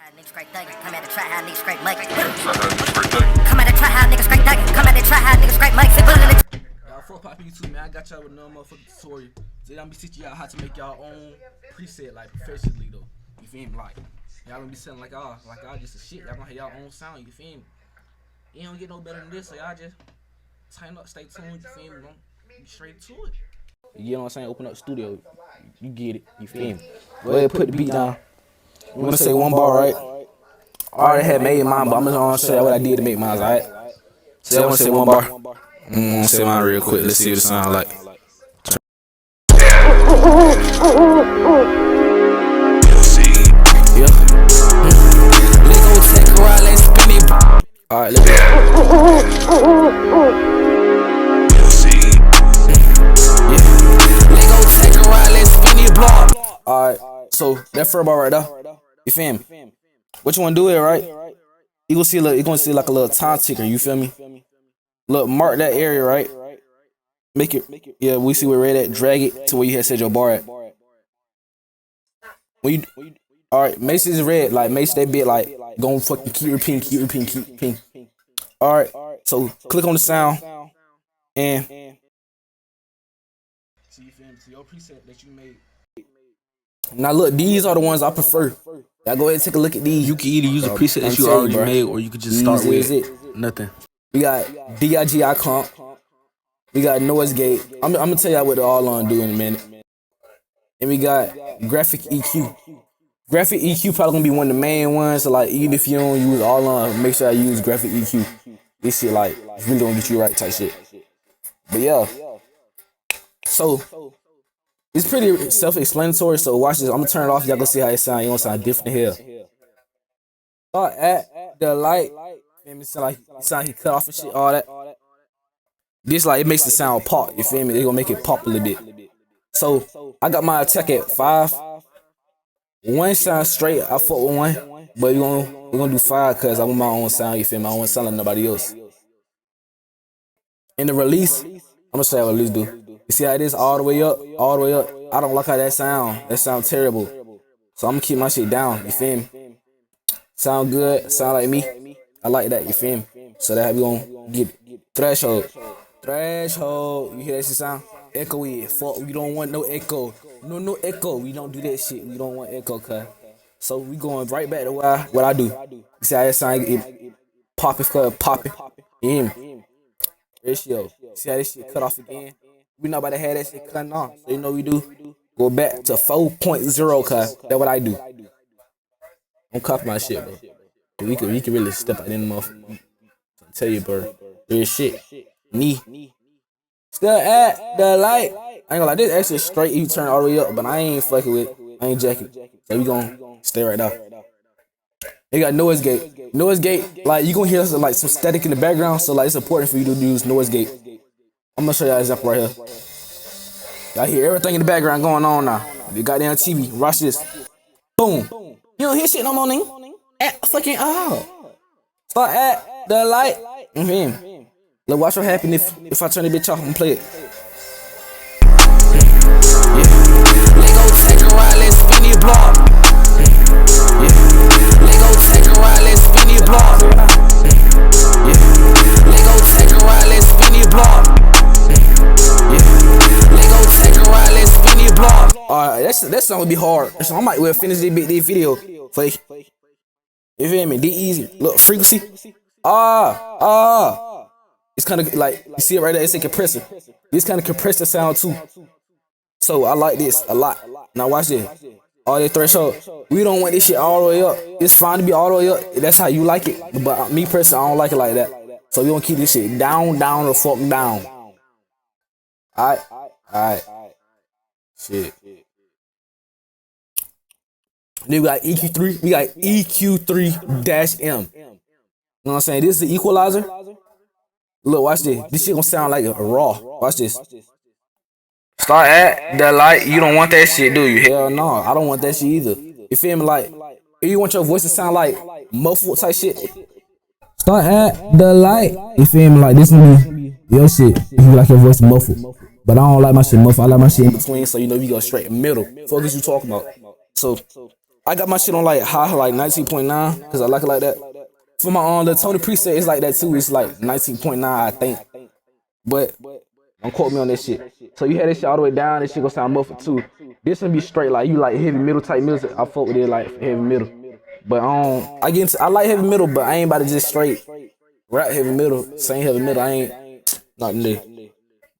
Niggas straight thuggin', come at the try high, niggas straight muggin'. Come at the try high, niggas straight thuggin', come at the try high, niggas straight muggin'. Y'all fuck pop YouTube, man. I got y'all with no motherfucking tutorial. So I'm be teaching y'all how to make y'all own preset like professionally though. You feel me? Like y'all gonna be selling like y'all just a shit. Y'all gonna have y'all own sound. You feel me? You don't get no better than this, so y'all just tighten up, stay tuned. You feel me? Don't be straight to it. You know what I'm saying? Open up the studio. You get it. You feel me? Go ahead, put the beat down. You wanna say one bar, right? I already had made mine, but I'm just gonna show you what I did to make mine, alright? So I wanna say one bar. I'm gonna say mine real quick. Let's see what it sounds like. Yeah. Let's go take a ride, let's spin it. Alright, let's go. Alright, so that fur bar right there, you feel me? What you wanna do it, right? You gonna see like a little time ticker, you feel me? Look, mark that area, right? Make it, yeah, we see where red at, drag it to where you had said your bar at. When you, alright, make sure it's red, like make sure that bit like, gon' fucking keep repeating. Alright, so click on the sound, and so you feel me? So your preset that you made. Now look, these are the ones I prefer. Y'all go ahead and take a look at these. You can either use a preset that you already made, or you could just start with nothing. We got DIGI comp. We got noise gate. I'm gonna tell y'all what they're all on do in a minute. And we got graphic EQ. Graphic EQ probably gonna be one of the main ones. So like, even if you don't use all on, make sure I use graphic EQ. This shit like really gonna get you right type shit. But yeah, so it's pretty self-explanatory. So watch this. I'm gonna turn it off. Y'all gonna see how it sound. You gonna sound different here. Start at the light. Feel me? Sound he cut off and shit. All that. This like it makes the sound pop. You feel me? They gonna make it pop a little bit. So I got my attack at 5. One sound straight. I fuck with one, but we're gonna do 5 because I want my own sound. You feel me? I don't want to sound like nobody else. In the release, I'm gonna show you what release do. You see how it is all the way up, all the way up. I don't like how that sound. That sounds terrible. So I'm gonna keep my shit down. You feel me? Sound good. Sound like me. I like that. You feel me? So that we gonna get threshold. Threshold. You hear that shit sound? Echo it. Fuck. We don't want no echo. No echo. We don't do that shit. We don't want echo, cuz. So we going right back to what I do. You see how that sound? It popping, popping. You hear me? Ratio. See how this shit cut off again? We not about to have that shit cutting off. So you know what we do? Go back to 4.0, cuz. That's what I do. Don't copy my shit, bro. We can really step out in the motherfucker. I tell you, bro. Real shit. Knee. Still at the light. I ain't gonna lie, this actually straight. You turn all the way up, but I ain't fucking with it. I ain't jacking. So we gonna stay right now. They got noise gate. Noise gate, like you gonna hear like some static in the background, so like it's important for you to use noise gate. I'm gonna show y'all an example right here. Y'all hear everything in the background going on now. The goddamn TV. Watch this. Boom. You don't hear shit no more, nigga. At fucking Start at the light. Look, watch what happen if I turn the bitch off and play it. Yeah. Let's go take a ride, let's spin your block. Yeah. Let's go take a ride, let's spin your block. Yeah. Let's go take a ride, let's spin your block. Yeah. Let's go take a ride, let's spin your block. Alright, that song would be hard. So I might well finish this video for you. You feel me? This easy. Look, frequency. It's kind of like, you see it right there, it's a compressor. This kind of compress the sound too. So I like this a lot. Now watch this. All that threshold. We don't want this shit all the way up. It's fine to be all the way up. That's how you like it. But me personally, I don't like it like that. So we gonna keep this shit down, the fuck down. Alright. Shit. Then we got EQ3. We got EQ3-M. You know what I'm saying? This is the equalizer. Look, watch this. This shit gonna sound like a raw. Watch this. Start at the light. You don't want that shit, do you? Hell no, I don't want that shit either. You feel me? Like, if you want your voice to sound like muffled type shit, start at the light. You feel me? Like, this gonna be your shit. If you like your voice muffled. But I don't like my shit muffled. I like my shit in between, so you know you go straight in the middle. Fuck is you talking about? So I got my shit on like high, like 19.9, cause I like it like that. For my the Tony preset, it's like that too. It's like 19.9, I think. But don't quote me on that shit. So you had this shit all the way down, this shit gonna sound muffled too. This gonna be straight, like you like heavy metal type music. I fuck with it like heavy metal. But I like heavy metal, but I ain't about to just straight rap heavy metal, sing heavy metal. I ain't not there.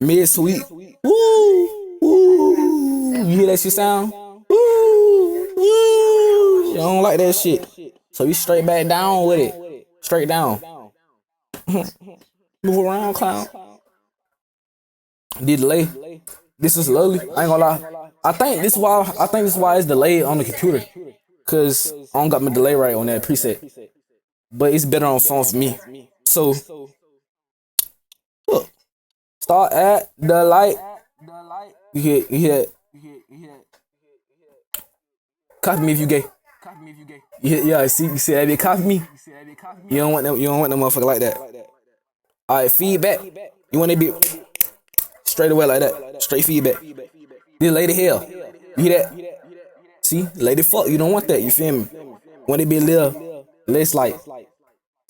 Mid sweet. Woo, woo. You hear that shit sound? Woo, woo. You don't like that shit. So you straight back down with it. Straight down. Move around, clown. The delay. This is lovely. I ain't gonna lie. I think this is why it's delayed on the computer. Cause I don't got my delay right on that preset. But it's better on phone for me. So look. Start at the light. You hear. Copy me if you gay. Yeah, see, you see that they copy me. You don't want no motherfucker like that. Alright, feedback. You want to be straight away like that. Straight feedback. This lady hell. You hear that? See, lady fuck. You don't want that. You feel me? Want to be a little less like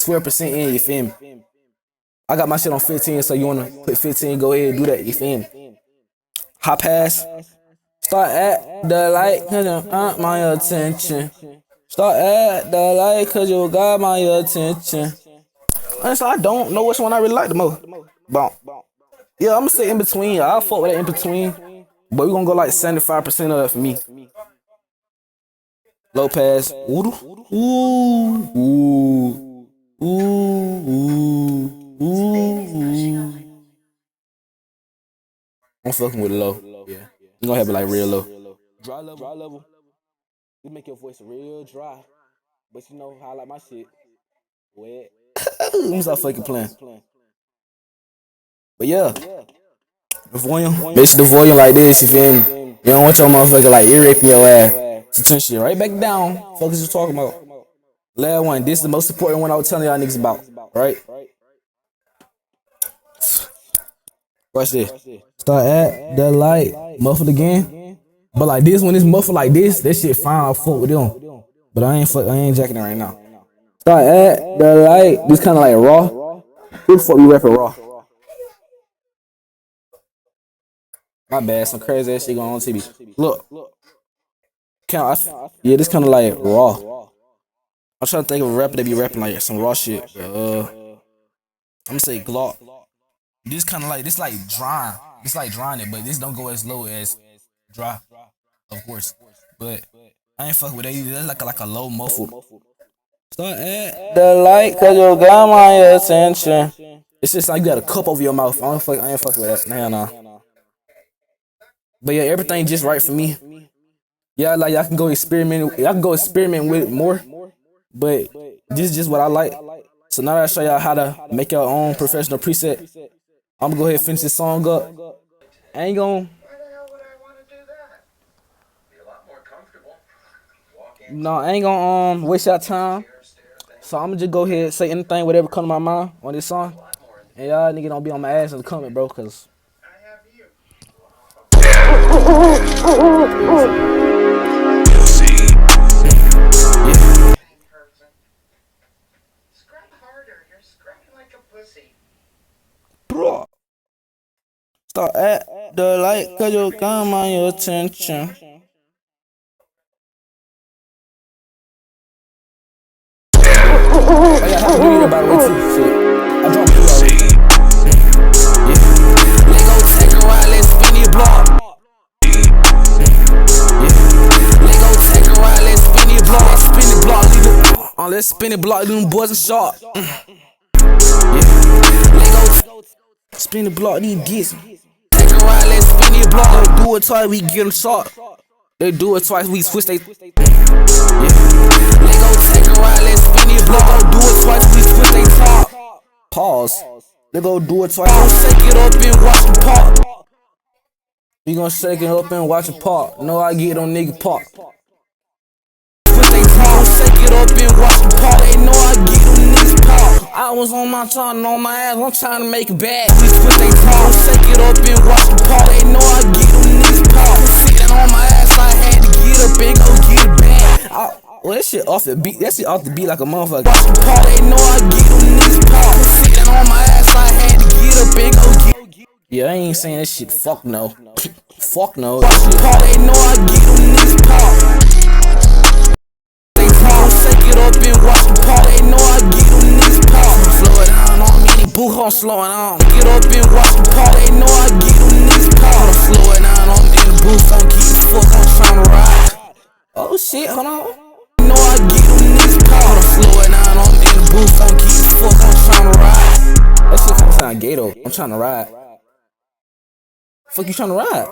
12% in. You feel me? I got my shit on 15, so you wanna put 15? Go ahead and do that. You feel me? High pass. Start at the light, cause you got my attention. Start at the light, cause you got my attention. Honestly, I don't know which one I really like the most. But yeah, I'm gonna say in between. I'll fuck with that in between. But we gonna go like 75% of that for me. Low pass. Ooh, ooh, ooh, ooh, ooh, ooh. I'm fucking with it low. Yeah. You gonna have it like real low. Dry level. You make your voice real dry. But you know how I like my shit wet. Let me stop fucking playing. But yeah. The volume. Make sure the volume like this, you feel me? You don't want your motherfucker like ear raping your ass. So turn shit right back down. Fuck is you talking about? Last one. This is the most important one I was telling y'all niggas about. Right? Watch this. Start at the light. Muffled again. But like this, when it's muffled like this, that shit fine. I'll fuck with them. But I ain't jacking it right now. Start at the light. This kind of like raw. Who the fuck you rapping raw? My bad. Some crazy ass shit going on TV. Look. Yeah, this kind of like raw. I'm trying to think of a rapper that be rapping like some raw shit. I'm gonna say Glock. This kind of like dry. It's like drying it, but this don't go as low as dry, of course. But I ain't fuck with that either. That's like a low muffled. Start at the light, cause you got my attention. It's just like you got a cup over your mouth. I ain't fuck with that. Nah. But yeah, everything just right for me. Yeah, like y'all can go experiment. Y'all can go experiment with it more. But this is just what I like. So now that I show y'all how to make your own professional preset, I'm gonna go ahead and finish this song up. I ain't gonna. No, I ain't gonna waste your time. So I'm gonna just go ahead and say anything, whatever come to my mind on this song. And y'all niggas don't be on my ass in the comment, bro, cause bro. Start at the light, cause you got my attention. Oh yeah, happy New Year by the way too. Shit. I dropped two already. Yeah. Let's go take a ride, let's spin your block. Let's go take a ride, let's spin your block. Let's spin the block, leave it. Let's spin the block, leave them boys in shot. Let's go spin the block, these dicks. Take a ride, let's spin your block. They do it twice, we get them shot. They do it twice, we switch they. Let's go take a ride, let's spin your block. They do it twice, we switch they top. Pause. They go do it twice. Gonna shake it up and watch them pop. We gonna shake it up and watch them pop. No, I get on nigga pop. Switch they top, shake it up and watch them pop. They know I get on niggas pop. I was on my trying on my ass, I'm trying to make it back. We switch they top, shake it up and watch them pop. They know I get on niggas pop. Sitting on my ass, I had to get up and go get it back. Well, that shit off the beat. That shit off the beat like a motherfucker. They know I get them niggas pop. Sitting on my ass, I had to get up and go get. Yeah, I ain't saying that shit. Fuck no. Fuck no. They know I get them niggas pop. They talk, shake it up and watch them pop. They know I get them niggas pop. Slow it down on me, boo, I'm slowing on. Get up and watch them pop. They know I get them niggas pop. Slow it down on me, the booth, don't keep the fuck, I'm tryna ride. Oh shit, hold on. Know I get them niggas pop. Slow it down on me, the booth, don't keep the fuck, I'm tryna ride. That shit kinda sound gay though. I'm tryna ride. Fuck you tryna ride?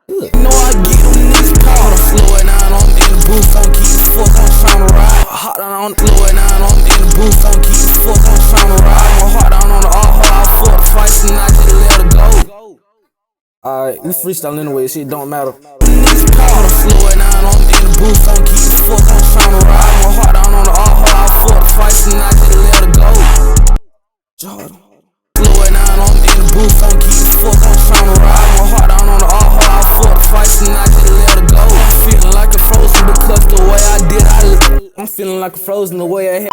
Good. Know I get them niggas pop. Slow it down on me, the booth, don't keep the fuck, I'm tryna ride. Hot down on, slow it down on me, the booth, don't keep the fuck, I'm tryna ride. I'm hot down on the all-hard, I fuck fights and I just let her go. Alright, we freestyle anyway, shit don't matter. Niggas pop, slow it down on me, the booth, don't keep the fuck, I'm tryna ride. I'm hot down on the all-hard, I fuck fights and I just let her go. Jordan. Slow it down on me, the booth, don't keep the fuck, I'm tryna ride. I'm hot down on the all-hard, I fuck fights and I just let her go. I'm feeling like a frozen because the way I did, I'm feeling like a frozen the way I had.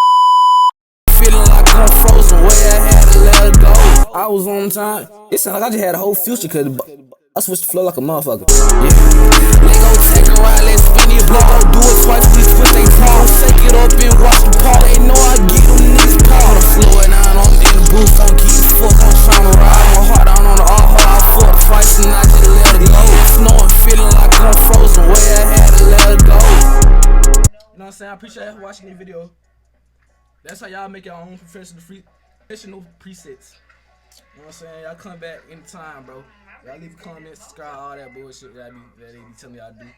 Feeling like I'm frozen, way I had to let her go. I was on time. It sounded like I just had a whole future, cause I switched the flow like a motherfucker. Yeah. They gon' take a ride, let's spin it. Block, gon' do it twice, we switch they talk. Shake it up and watch them pop. They know I get them niggas pop. Slow it down on me, the booth, don't keep the fuck, I'm tryna ride. I'm hard down on the all-hard, I fuck fights and I just let her go. It's snowing, feeling like I'm frozen, way I had to let her go. You know what I'm saying? I appreciate you watching this video. That's how y'all make your own professional presets. You know what I'm saying? Y'all come back anytime, bro. Y'all leave a comment, subscribe, all that bullshit that they be telling y'all to do.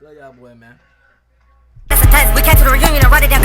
Love y'all, boy, man. We came to the reunion and write it down.